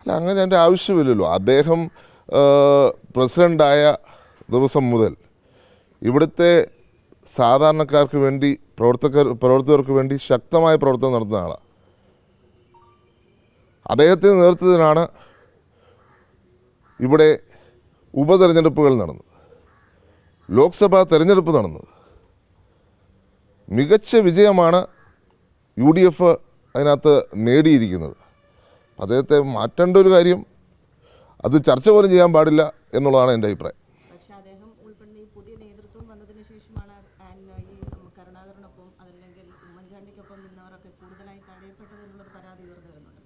അല്ല, അങ്ങനെ എൻ്റെ ആവശ്യമില്ലല്ലോ. അദ്ദേഹം പ്രസിഡൻ്റായ ദിവസം മുതൽ ഇവിടുത്തെ സാധാരണക്കാർക്ക് വേണ്ടി പ്രവർത്തകർക്ക് വേണ്ടി ശക്തമായ പ്രവർത്തനം നടത്തുന്ന ആളാണ്. അദ്ദേഹത്തിൻ്റെ നേതൃത്വത്തിലാണ് ഇവിടെ ഉപതെരഞ്ഞെടുപ്പുകൾ നടന്നത്, ലോക്സഭാ തെരഞ്ഞെടുപ്പ് നടന്നത്. മികച്ച വിജയമാണ് UDF അതിനകത്ത് നേടിയിരിക്കുന്നത്. അദ്ദേഹത്തെ മാറ്റേണ്ട ഒരു കാര്യം, അത് ചർച്ച പോലും ചെയ്യാൻ പാടില്ല എന്നുള്ളതാണ് എൻ്റെ അഭിപ്രായം. പക്ഷേ അദ്ദേഹം ഉൾപ്പെടുന്ന ഈ പുതിയ നേതൃത്വം വന്നതിന് ശേഷമാണ് ഈ കരുണാകരനൊപ്പം അതല്ലെങ്കിൽ ഉമ്മൻചാണ്ടിക്കൊപ്പം നിന്നവരൊക്കെ കൂടുതലായി തടയപ്പെട്ടതെന്നുള്ളൊരു പരാതി ഉയർന്നു വരുന്നുണ്ട്.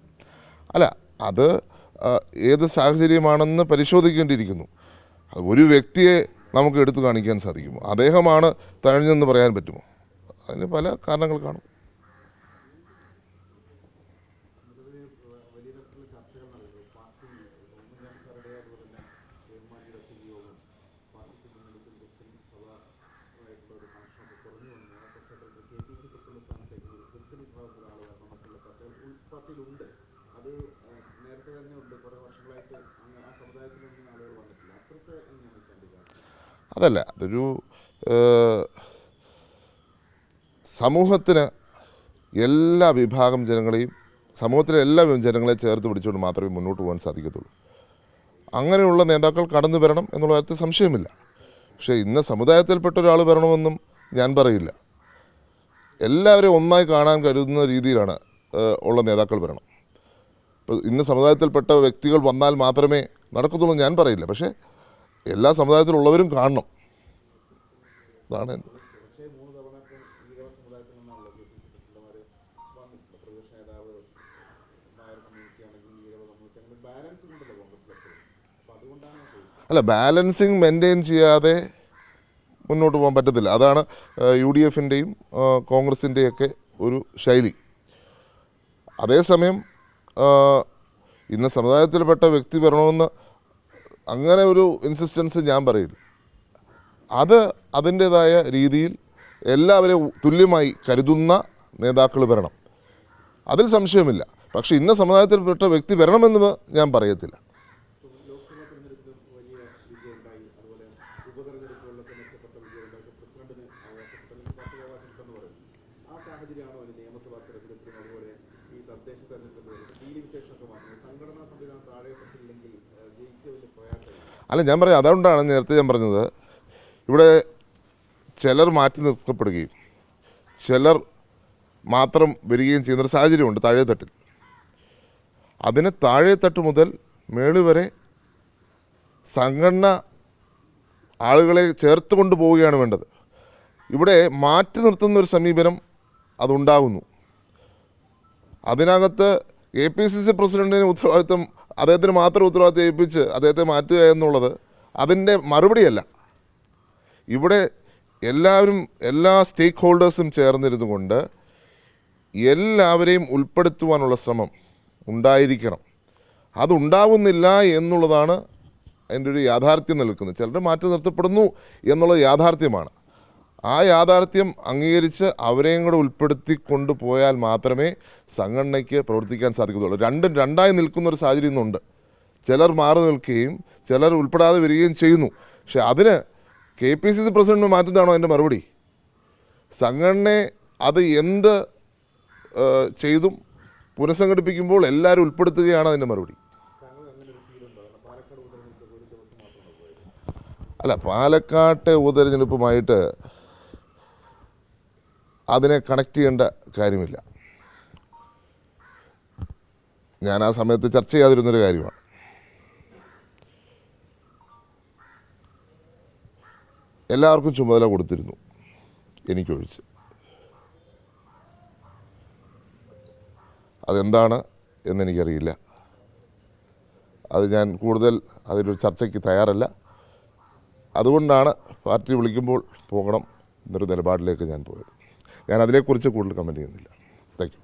അല്ല, അത് ഏത് സാഹചര്യമാണെന്ന് പരിശോധിക്കേണ്ടിയിരിക്കുന്നു. ഒരു വ്യക്തിയെ നമുക്ക് എടുത്തു കാണിക്കാൻ സാധിക്കുമോ? അദ്ദേഹമാണ് തഴഞ്ഞെന്ന് പറയാൻ പറ്റുമോ? അതിന് പല കാരണങ്ങൾ കാണും. അതല്ല, അതൊരു സമൂഹത്തിന് എല്ലാ വിഭാഗം ജനങ്ങളെയും, സമൂഹത്തിലെ എല്ലാ ജനങ്ങളെ ചേർത്ത് പിടിച്ചുകൊണ്ട് മാത്രമേ മുന്നോട്ട് പോകാൻ സാധിക്കത്തുള്ളൂ. അങ്ങനെയുള്ള നേതാക്കൾ കടന്നു വരണം എന്നുള്ള കാര്യത്തിൽ സംശയമില്ല. പക്ഷേ ഇന്ന് സമുദായത്തിൽപ്പെട്ട ഒരാൾ വരണമെന്നും ഞാൻ പറയില്ല. എല്ലാവരെയും ഒന്നായി കാണാൻ കരുതുന്ന രീതിയിലാണ് ഉള്ള നേതാക്കൾ വരണം. ഇപ്പോൾ ഇന്ന് സമുദായത്തിൽപ്പെട്ട വ്യക്തികൾ വന്നാൽ മാത്രമേ നടക്കത്തുള്ളൂ ഞാൻ പറയില്ല. പക്ഷേ എല്ലാ സമുദായത്തിലുള്ളവരും കാണണം. അതാണ് അല്ല, ബാലൻസിങ് മെയിൻറ്റെയിൻ ചെയ്യാതെ മുന്നോട്ട് പോകാൻ പറ്റത്തില്ല. അതാണ് UDFൻ്റെയും കോൺഗ്രസിൻ്റെയൊക്കെ ഒരു ശൈലി. അതേസമയം ഇന്ന് സമുദായത്തിൽപ്പെട്ട വ്യക്തി വരണമെന്ന് അങ്ങനെ ഒരു ഇൻസിസ്റ്റൻസ് ഞാൻ പറയില്ല. അത് അതിൻ്റേതായ രീതിയിൽ എല്ലാവരെയും തുല്യമായി കരുതുന്ന നേതാക്കൾ വരണം, അതിൽ സംശയമില്ല. പക്ഷേ ഇന്ന സമുദായത്തിൽപ്പെട്ട വ്യക്തി വരണമെന്ന് ഞാൻ പറയത്തില്ല. അല്ല, ഞാൻ പറയാം, അതുകൊണ്ടാണ് നേരത്തെ ഞാൻ പറഞ്ഞത്, ഇവിടെ ചിലർ മാറ്റി നിർത്തപ്പെടുകയും ചിലർ മാത്രം വരികയും ചെയ്യുന്നൊരു സാഹചര്യമുണ്ട് താഴെത്തട്ടിൽ. അതിന് താഴെത്തട്ട് മുതൽ മേളി വരെ സംഘടന ആളുകളെ ചേർത്ത് കൊണ്ടുപോവുകയാണ് വേണ്ടത്. ഇവിടെ മാറ്റി നിർത്തുന്നൊരു സമീപനം അതുണ്ടാകുന്നു. അതിനകത്ത് APCC പ്രസിഡൻറ്റിന് ഉത്തരവാദിത്വം, അദ്ദേഹത്തിന് മാത്രം ഉത്തരവാദിത്വം ഏൽപ്പിച്ച് അദ്ദേഹത്തെ മാറ്റുക എന്നുള്ളത് അതിൻ്റെ മറുപടിയല്ല. ഇവിടെ എല്ലാവരും, എല്ലാ സ്റ്റേക്ക് ഹോൾഡേഴ്സും ചേർന്നിരുന്നു കൊണ്ട് എല്ലാവരെയും ഉൾപ്പെടുത്തുവാനുള്ള ശ്രമം ഉണ്ടായിരിക്കണം. അതുണ്ടാവുന്നില്ല എന്നുള്ളതാണ് അതിൻ്റെ ഒരു യാഥാർത്ഥ്യം നിൽക്കുന്നത്. ചിലർ മാറ്റി നിർത്തപ്പെടുന്നു എന്നുള്ളത് യാഥാർത്ഥ്യമാണ്. ആ യാഥാർത്ഥ്യം അംഗീകരിച്ച് അവരെയും കൂടെ ഉൾപ്പെടുത്തി കൊണ്ടുപോയാൽ മാത്രമേ സംഘടനയ്ക്ക് പ്രവർത്തിക്കാൻ സാധിക്കത്തുള്ളൂ. രണ്ടും രണ്ടായി നിൽക്കുന്നൊരു സാഹചര്യം ഇന്നുണ്ട്. ചിലർ മാറി നിൽക്കുകയും ചിലർ ഉൾപ്പെടാതെ വരികയും ചെയ്യുന്നു. പക്ഷെ അതിന് KPCC പ്രസിഡന്റ് മാറ്റുന്നതാണോ അതിൻ്റെ മറുപടി? സംഘടനയെ അത് എന്ത് ചെയ്തും പുനഃസംഘടിപ്പിക്കുമ്പോൾ എല്ലാവരും ഉൾപ്പെടുത്തുകയാണ് അതിൻ്റെ മറുപടി. അല്ല, പാലക്കാട്ടെ ഉപതെരഞ്ഞെടുപ്പുമായിട്ട് അതിനെ കണക്ട് ചെയ്യേണ്ട കാര്യമില്ല. ഞാൻ ആ സമയത്ത് ചർച്ച ചെയ്യാതിരുന്നൊരു കാര്യമാണ്. എല്ലാവർക്കും ചുമതല കൊടുത്തിരുന്നു, എനിക്കൊഴിച്ച്. അതെന്താണ് എന്നെനിക്കറിയില്ല. അത് ഞാൻ കൂടുതൽ അതിലൊരു ചർച്ചയ്ക്ക് തയ്യാറല്ല. അതുകൊണ്ടാണ് പാർട്ടി വിളിക്കുമ്പോൾ പോകണം എന്നൊരു നിലപാടിലേക്ക് ഞാൻ പോയത്. ഞാൻ അതിനെക്കുറിച്ച് കൂടുതൽ കമൻറ്റ് ചെയ്യുന്നില്ല. Thank you.